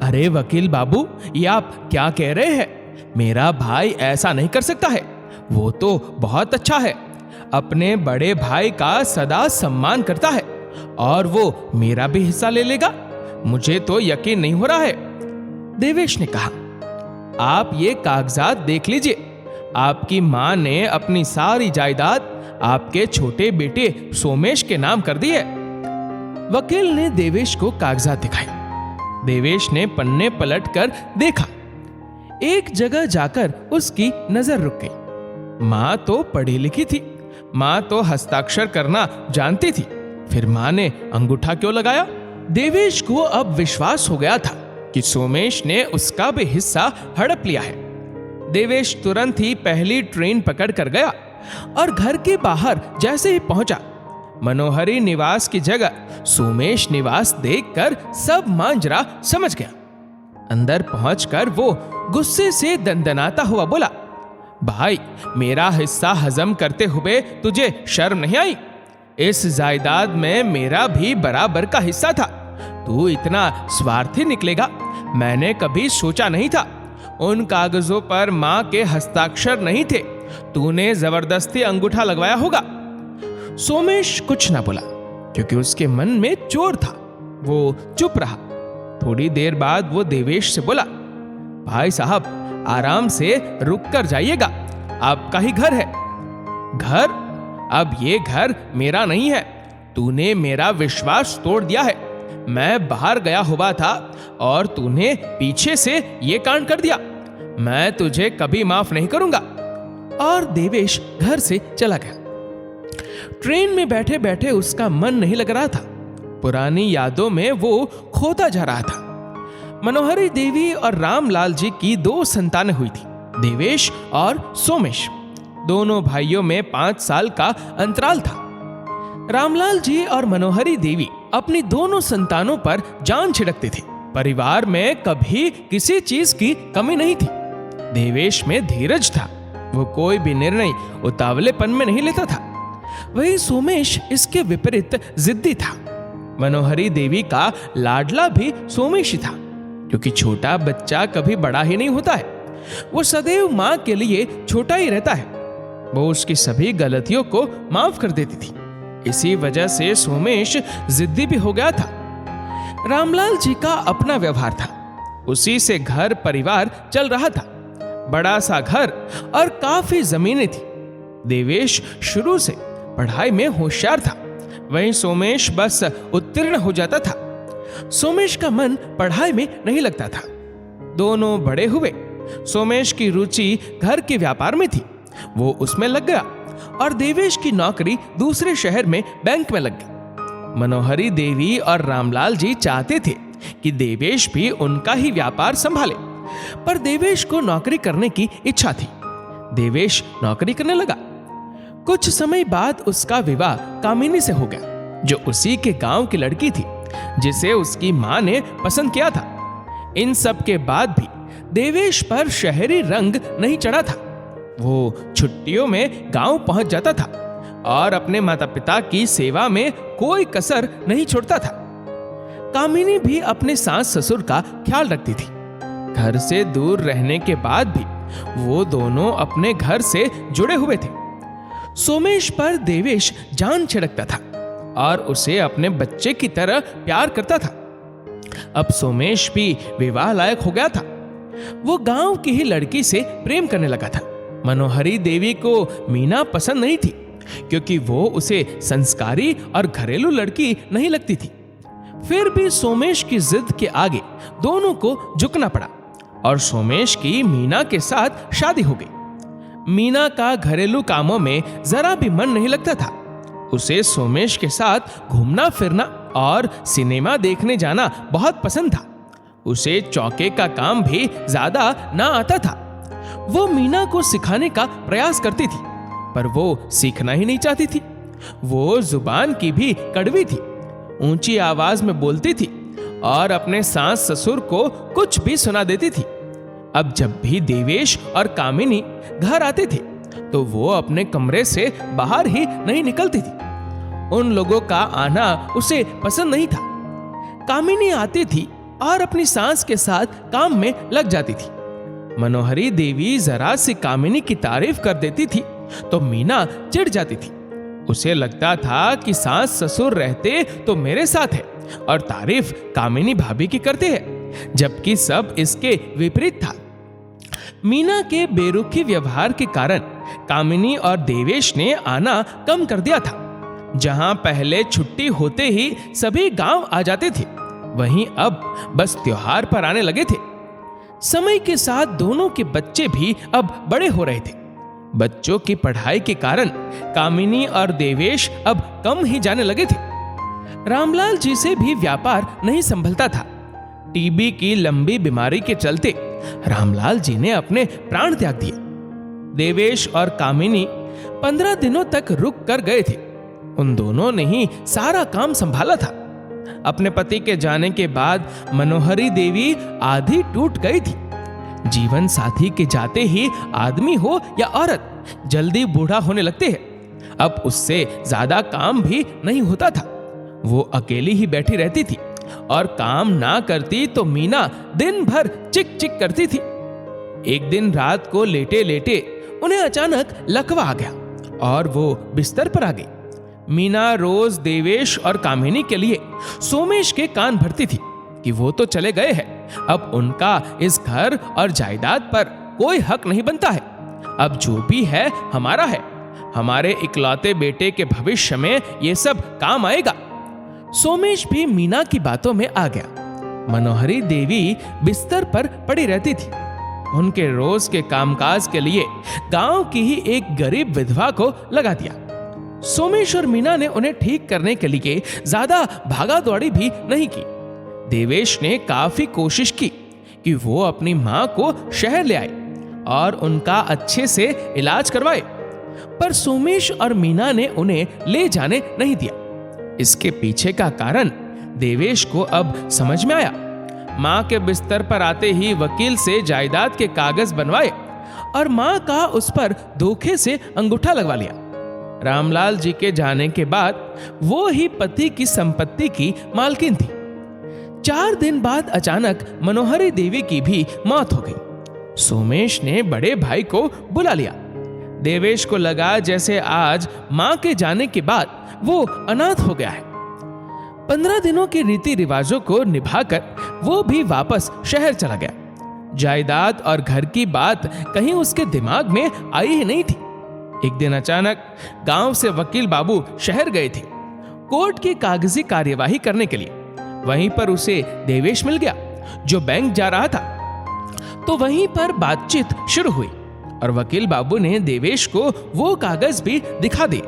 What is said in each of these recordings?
अरे वकील बाबू, ये आप क्या कह रहे हैं? मेरा भाई ऐसा नहीं कर सकता है। वो तो बहुत अच्छा है, अपने बड़े भाई का सदा सम्मान करता है और वो मेरा भी हिस्सा ले लेगा। मुझे तो यकीन नहीं हो रहा है। देवेश ने कहा, आप ये कागजात देख लीजिए। आपकी मां ने अपनी सारी जायदाद आपके छोटे बेटे सोमेश के नाम कर दी है। वकील ने देवेश को कागजात दिखाए। देवेश ने पन्ने पलटकर देखा। एक जगह जाकर उसकी नजर रुक गई। मां तो पढ़ी लिखी थी, मां तो हस्ताक्षर करना जानती थी, फिर मां ने अंगूठा क्यों लगाया? देवेश को अब विश्वास हो गया था कि सोमेश ने उसका भी हिस्सा हड़प लिया है। देवेश तुरंत ही पहली ट्रेन पकड़ कर गया और घर के बाहर जैसे ही पहुंचा, मनोहरी निवास की जगह सोमेश निवास देखकर सब मांजरा समझ गया। अंदर पहुंचकर वो गुस्से से दंदनाता हुआ बोला, भाई, मेरा हिस्सा हजम करते हुए तुझे शर्म नहीं आई? इस जायदाद में मेरा भी बराबर का हिस्सा था। तू इतना स्वार्थी निकलेगा, मैंने कभी सोचा नहीं था। उन कागजों पर मां के हस्ताक्षर नहीं थे, तूने जबरदस्ती अंगूठा लगवाया होगा। सोमेश कुछ ना बोला क्योंकि उसके मन में चोर था। वो चुप रहा। थोड़ी देर बाद वो देवेश से बोला, भाई साहब, आराम से रुक कर जाइएगा, आपका ही घर है। घर? अब ये घर मेरा नहीं है। तूने मेरा विश्वास तोड़ दिया है। मैं बाहर गया हुआ था और तूने पीछे से ये कांड कर दिया। मैं तुझे कभी माफ नहीं करूंगा। और देवेश घर से चला गया। ट्रेन में बैठे बैठे उसका मन नहीं लग रहा था। पुरानी यादों में वो खोता जा रहा था। मनोहरी देवी और रामलाल जी की 2 संतानें हुई थी, देवेश और सोमेश। दोनों भाइयों में 5 साल का अंतराल था। रामलाल जी और मनोहरी देवी अपनी दोनों संतानों पर जान छिड़कते थे। परिवार में कभी किसी चीज की कमी नहीं थी। देवेश में धीरज था, वो कोई भी निर्णय उतावलेपन में नहीं लेता था। वही सोमेश इसके विपरीत जिद्दी था। मनोहरी देवी का लाडला भी सोमेश ही था, क्योंकि छोटा बच्चा कभी बड़ा ही नहीं होता है। वो सदैव मां के लिए छोटा ही रहता है। वो उसकी सभी गलतियों को माफ कर देती थी। इसी वजह से सोमेश जिद्दी भी हो गया था। रामलाल जी का अपना व्यवहार था, उसी से घर परिवार चल रहा था। बड़ा सा घर और काफी जमीनें थी। देवेश शुरू से पढ़ाई में होशियार था, वहीं सोमेश बस उत्तीर्ण हो जाता था। सोमेश का मन पढ़ाई में नहीं लगता था। दोनों बड़े हुए। सोमेश की रुचि घर के व्यापार में थी, वो उसमें लग गया और देवेश की नौकरी दूसरे शहर में बैंक में लग गई। मनोहरी देवी और रामलाल जी चाहते थे कि देवेश भी उनका ही व्यापार संभाले, पर देवेश को नौकरी करने की इच्छा थी। देवेश नौकरी करने लगा। कुछ समय बाद उसका विवाह कामिनी से हो गया, जो उसी के गांव की लड़की थी, जिसे उसकी मां ने पसंद किया था। इन सब के बाद भी देवेश पर शहरी रंग नहीं चढ़ा था। वो छुट्टियों में गांव पहुंच जाता था और अपने माता पिता की सेवा में कोई कसर नहीं छोड़ता था। कामिनी भी अपने सास ससुर का ख्याल रखती थी। घर से दूर रहने के बाद भी वो दोनों अपने घर से जुड़े हुए थे। सोमेश पर देवेश जान छिड़कता था और उसे अपने बच्चे की तरह प्यार करता था। अब सोमेश भी विवाह लायक हो गया था। वो गांव की ही लड़की से प्रेम करने लगा था। मनोहरी देवी को मीना पसंद नहीं थी, क्योंकि वो उसे संस्कारी और घरेलू लड़की नहीं लगती थी। फिर भी सोमेश की जिद के आगे दोनों को झुकना पड़ा और सोमेश की मीना के साथ शादी हो गई। मीना का घरेलू कामों में जरा भी मन नहीं लगता था। उसे सोमेश के साथ घूमना फिरना और सिनेमा देखने जाना बहुत पसंद था। उसे चौके का काम भी ज्यादा ना आता था। वो मीना को सिखाने का प्रयास करती थी, पर वो सीखना ही नहीं चाहती थी। वो जुबान की भी कड़वी थी, ऊंची आवाज में बोलती थी और अपने सास ससुर को कुछ भी सुना देती थी। अब जब भी देवेश और कामिनी घर आते थे तो वो अपने कमरे से बाहर ही नहीं निकलती थी। उन लोगों का आना उसे पसंद नहीं था। कामिनी आती थी और अपनी सास के साथ काम में लग जाती थी। मनोहरी देवी जरा सी कामिनी की तारीफ कर देती थी तो मीना चिढ़ जाती थी। उसे लगता था कि सास ससुर रहते तो मेरे साथ है और तारीफ कामिनी भाभी की करते हैं, जबकि सब इसके विपरीत था। मीना के बेरुखी व्यवहार के कारण कामिनी और देवेश ने आना कम कर दिया था। जहां पहले छुट्टी होते ही सभी गांव आ जाते थे, वहीं अब बस त्योहार पर आने लगे थे। समय के साथ दोनों के बच्चे भी अब बड़े हो रहे थे। बच्चों की पढ़ाई के कारण कामिनी और देवेश अब कम ही जाने लगे थे। रामलाल जी से भी व्यापार नहीं संभलता था। टीबी की लंबी बीमारी के चलते रामलाल जी ने अपने प्राण त्याग दिए। देवेश और कामिनी 15 दिनों तक रुक कर गए थे। उन दोनों ने ही सारा काम संभाला था। अपने पति के जाने के बाद मनोहरी देवी आधी टूट गई थी। जीवन साथी के जाते ही आदमी हो या औरत जल्दी बूढ़ा होने लगते हैं। अब उससे ज्यादा काम भी नहीं होता था। वो अकेली ही बैठी रहती थी और काम ना करती तो मीना दिन भर चिक चिक करती थी। एक दिन रात को लेटे लेटे उन्हें अचानक लकवा आ गया और वो बिस्तर पर आ गई। मीना रोज देवेश और कामिनी के लिए सोमेश के कान भरती थी कि वो तो चले गए हैं, अब उनका इस घर और जायदाद पर कोई हक नहीं बनता है। अब जो भी है हमारा है। हमारे इकलौते बेटे के भविष्य में ये सब काम आएगा। सोमेश भी मीना की बातों में आ गया। मनोहरी देवी बिस्तर पर पड़ी रहती थी। उनके रोज के कामकाज के लिए गांव की ही एक गरीब विधवा को लगा दिया। सोमेश और मीना ने उन्हें ठीक करने के लिए ज्यादा भागा दौड़ी भी नहीं की। देवेश ने काफी कोशिश की कि वो अपनी मां को शहर ले आए और उनका अच्छे से इलाज करवाए, पर सोमेश और मीना ने उन्हें ले जाने नहीं दिया। इसके पीछे का कारण देवेश को अब समझ में आया। मां के बिस्तर पर आते ही वकील से जायदाद के कागज बनवाए और मां का उस पर धोखे से अंगूठा लगवा लिया। रामलाल जी के जाने के बाद वो ही पति की संपत्ति की मालकिन थी। 4 दिन बाद अचानक मनोहरी देवी की भी मौत हो गई। सोमेश ने बड़े भाई को बुला लिया। देवेश को लगा जैसे आज मां के जाने के बाद वो अनाथ हो गया है। 15 दिनों के रीति रिवाजों को निभाकर वो भी वापस शहर चला गया। जायदाद और घर की बात कहीं उसके दिमाग में आई ही नहीं थी। एक दिन अचानक गांव से वकील बाबू शहर गए थे कोर्ट की कागजी कार्यवाही करने के लिए। वहीं पर उसे देवेश मिल गया जो बैंक जा रहा था। तो वहीं पर बातचीत शुरू हुई और वकील बाबू ने देवेश को वो कागज भी दिखा दिए।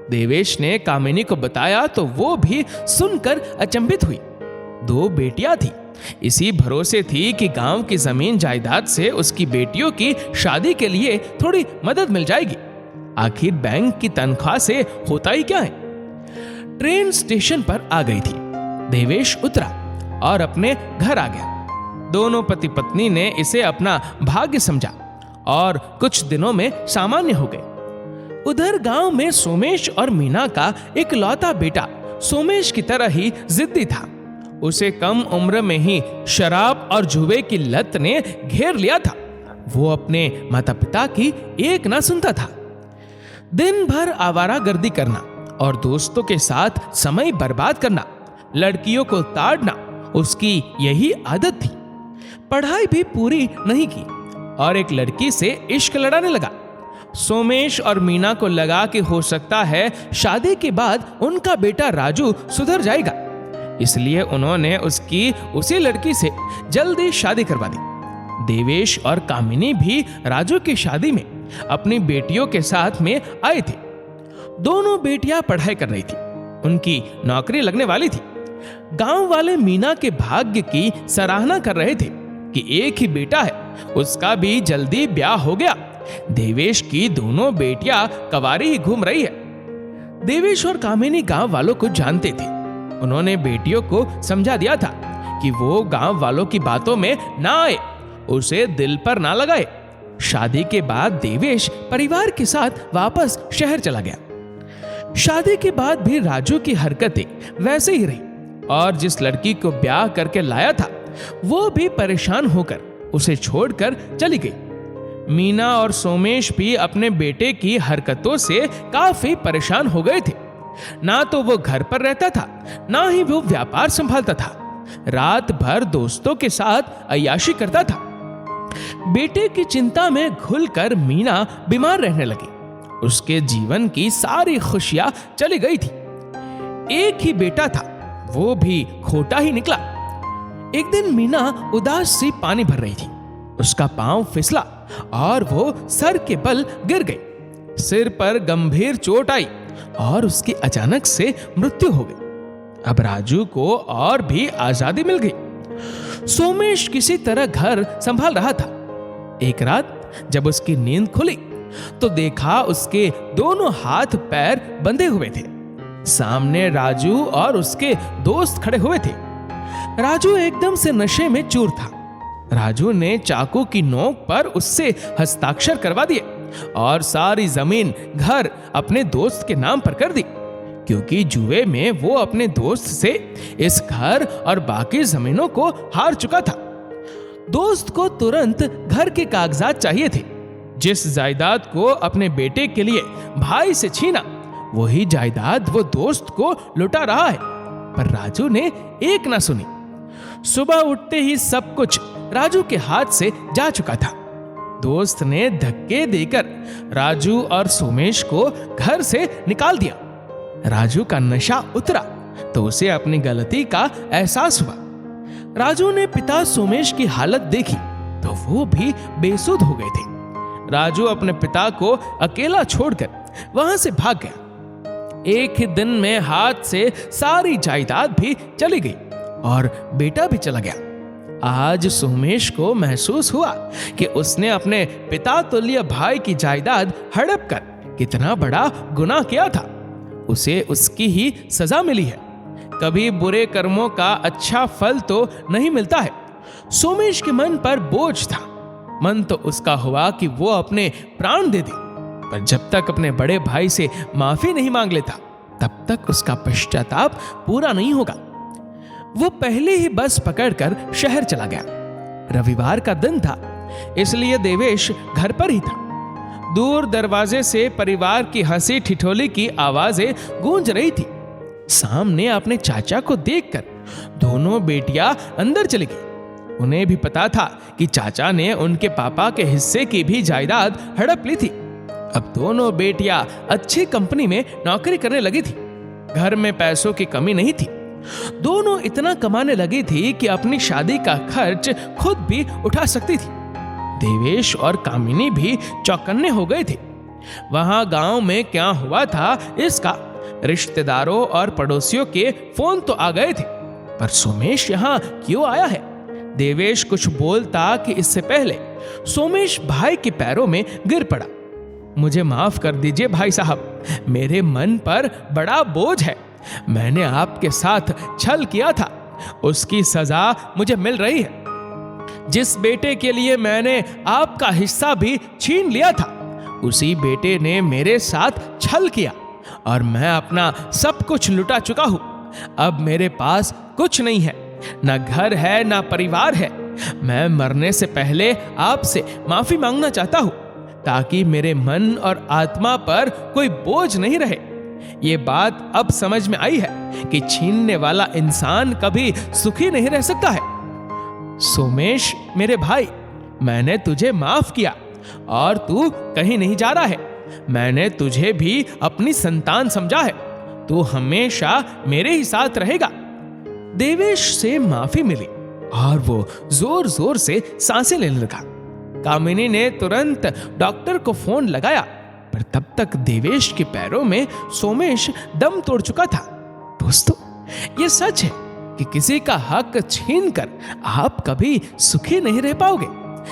देवेश ने कामिनी को बताया तो वो भी सुनकर अचंभित हुई। 2 बेटियां थी। इसी भरोसे थी कि गांव की जमीन जायदाद से उसकी बेटियों की शादी के लिए थोड़ी मदद मिल जाएगी। आखिर बैंक की तनख्वाह से होता ही क्या है। ट्रेन स्टेशन पर आ गई थी। देवेश उतरा और अपने घर आ गया। दोनों पति पत्नी ने इसे अपना भाग्य समझा और कुछ दिनों में सामान्य हो गए। उधर गांव में सोमेश और मीना का इकलौता बेटा सोमेश की तरह ही जिद्दी था। उसे कम उम्र में ही शराब और जुए की लत ने घेर लिया था। वो अपने माता पिता की एक ना सुनता था। दिन भर आवारागर्दी करना और दोस्तों के साथ समय बर्बाद करना, लड़कियों को ताड़ना उसकी यही आदत थी। पढ़ाई भी पूरी नहीं की और एक लड़की से इश्क लड़ाने लगा। सोमेश और मीना को लगा कि हो सकता है शादी के बाद उनका बेटा राजू सुधर जाएगा, इसलिए उन्होंने उसकी उसी लड़की से जल्दी शादी करवा दी। देवेश और कामिनी भी राजू की शादी में अपनी बेटियों के साथ में आए थे। दोनों बेटियां पढ़ाई कर रही थी। उनकी नौकरी लगने वाली थी। गांव वाले मीना के भाग्य की सराहना कर रहे थे कि एक ही बेटा है, उसका भी जल्दी ब्याह हो गया। देवेश की दोनों बेटियां कवारी ही घूम रही है। देवेश और कामिनी गांव वालों को जानते थे। उन्होंने बेटियों को समझा दिया था कि वो गांव वालों की बातों में ना आए, उसे दिल पर ना लगाए। शादी के बाद देवेश परिवार के साथ वापस शहर चला गया। शादी के बाद भी राजू की हरकतें वैसे ही रही और जिस लड़की को ब्याह करके लाया था वो भी परेशान होकर उसे छोड़कर चली गई। मीना और सोमेश भी अपने बेटे की हरकतों से काफी परेशान हो गए थे। ना तो वो घर पर रहता था, ना ही वो व्यापार संभालता था। रात भर दोस्तों के साथ अय्याशी करता था। बेटे की चिंता में घुलकर मीना बीमार रहने लगी। उसके जीवन की सारी खुशियां चली गई थी। एक ही बेटा था, वो भी खोटा ही निकला। एक दिन मीना उदास सी पानी भर रही थी। उसका पांव फिसला और वो सर के बल गिर गई। सिर पर गंभीर चोट आई और उसकी अचानक से मृत्यु हो गई। अब राजू को और भी आजादी मिल गई। सोमेश किसी तरह घर संभाल रहा था। एक रात जब उसकी नींद खुली तो देखा उसके दोनों हाथ पैर बंधे हुए थे। सामने राजू और उसके दोस्त खड़े हुए थे। राजू एकदम से नशे में चूर था। राजू ने चाकू की नोक पर उससे हस्ताक्षर करवा दिए और सारी जमीन, घर अपने दोस्त के नाम पर कर दी, क्योंकि जुए में वो अपने दोस्त से इस घर और बाकी जमीनों को हार चुका था। दोस्त को तुरंत घर के कागजात चाहिए थे। जिस जायदाद को अपने बेटे के लिए भाई से छीना, वही जायदाद वो दोस्त को लुटा रहा है। पर राजू ने एक ना सुनी। सुबह उठते ही सब कुछ राजू के हाथ से जा चुका था। दोस्त ने धक्के देकर राजू और सोमेश को घर से निकाल दिया। राजू का नशा उतरा तो उसे अपनी गलती का एहसास हुआ। राजू ने पिता सोमेश की हालत देखी तो वो भी बेसुध हो गए थे। राजू अपने पिता को अकेला छोड़कर वहां से भाग गया। एक ही दिन में हाथ से सारी जायदाद भी चली गई और बेटा भी चला गया। आज सोमेश को महसूस हुआ कि उसने अपने पिता तुल्य भाई की जायदाद हड़प कर कितना बड़ा गुनाह किया था। उसे उसकी ही सजा मिली है। कभी बुरे कर्मों का अच्छा फल तो नहीं मिलता है। सोमेश के मन पर बोझ था। मन तो उसका हुआ कि वो अपने प्राण दे दे, पर जब तक अपने बड़े भाई से माफी नहीं मांग लेता तब तक उसका पश्चाताप पूरा नहीं होगा। वो पहले ही बस पकड़कर शहर चला गया। रविवार का दिन था, इसलिए देवेश घर पर ही था। दूर दरवाजे से परिवार की हंसी ठिठोली की आवाजें गूंज रही थी। सामने अपने चाचा को देखकर दोनों बेटियां अंदर चली गई। उन्हें भी पता था कि चाचा ने उनके पापा के हिस्से की भी जायदाद हड़प ली थी। अब दोनों बेटियां अच्छी कंपनी में नौकरी करने लगी थी। घर में पैसों की कमी नहीं थी। दोनों इतना कमाने लगी थी कि अपनी शादी का खर्च खुद भी उठा सकती थी। देवेश और कामिनी भी चौकन्ने हो गए थे। वहां गांव में क्या हुआ था इसका रिश्तेदारों और पड़ोसियों के फोन तो आ गए थे, पर सोमेश यहां क्यों आया है? देवेश कुछ बोलता कि इससे पहले सोमेश भाई के पैरों में गिर पड़ा। मुझे माफ कर दीजिए भाई साहब, मेरे मन पर बड़ा बोझ है। मैंने आपके साथ छल किया था, उसकी सजा मुझे मिल रही है। जिस बेटे के लिए मैंने आपका हिस्सा भी छीन लिया था, उसी बेटे ने मेरे साथ छल किया और मैं अपना सब कुछ लुटा चुका हूं। अब मेरे पास कुछ नहीं है, ना घर है ना परिवार है। मैं मरने से पहले आपसे माफी मांगना चाहता हूं, ताकि मेरे मन और आत्मा पर कोई बोझ नहीं रहे। ये बात अब समझ में आई है कि छीनने वाला इंसान कभी सुखी नहीं रह सकता है। सोमेश मेरे भाई, मैंने तुझे माफ किया और तू कहीं नहीं जा रहा है। मैंने तुझे भी अपनी संतान समझा है। तू हमेशा मेरे ही साथ रहेगा। देवेश से माफी मिली और वो जोर जोर से सांसें लेने लगा। कामिनी ने तुरंत डॉक्टर को फोन लगाया, पर तब तक देवेश के पैरों में सोमेश दम तोड़ चुका था। दोस्तों, ये सच है कि किसी का हक छीनकर आप कभी सुखी नहीं रह पाओगे।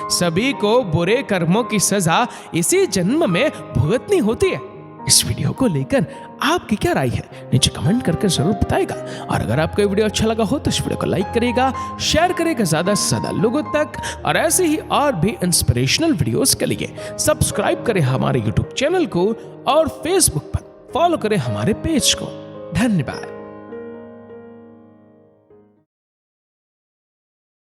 सभी को बुरे कर्मों की सजा इसी जन्म में भुगतनी होती है। इस वीडियो को लेकर आपकी क्या राय है, नीचे कमेंट करके जरूर बताएगा। और अगर आपको ये वीडियो अच्छा लगा हो तो इस वीडियो को लाइक करेगा, शेयर करेगा ज्यादा से ज्यादा लोगों तक, और ऐसे ही और भी इंस्पिरेशनल वीडियोस के लिए सब्सक्राइब करें हमारे यूट्यूब चैनल को और फेसबुक पर फॉलो करें हमारे पेज को। धन्यवाद।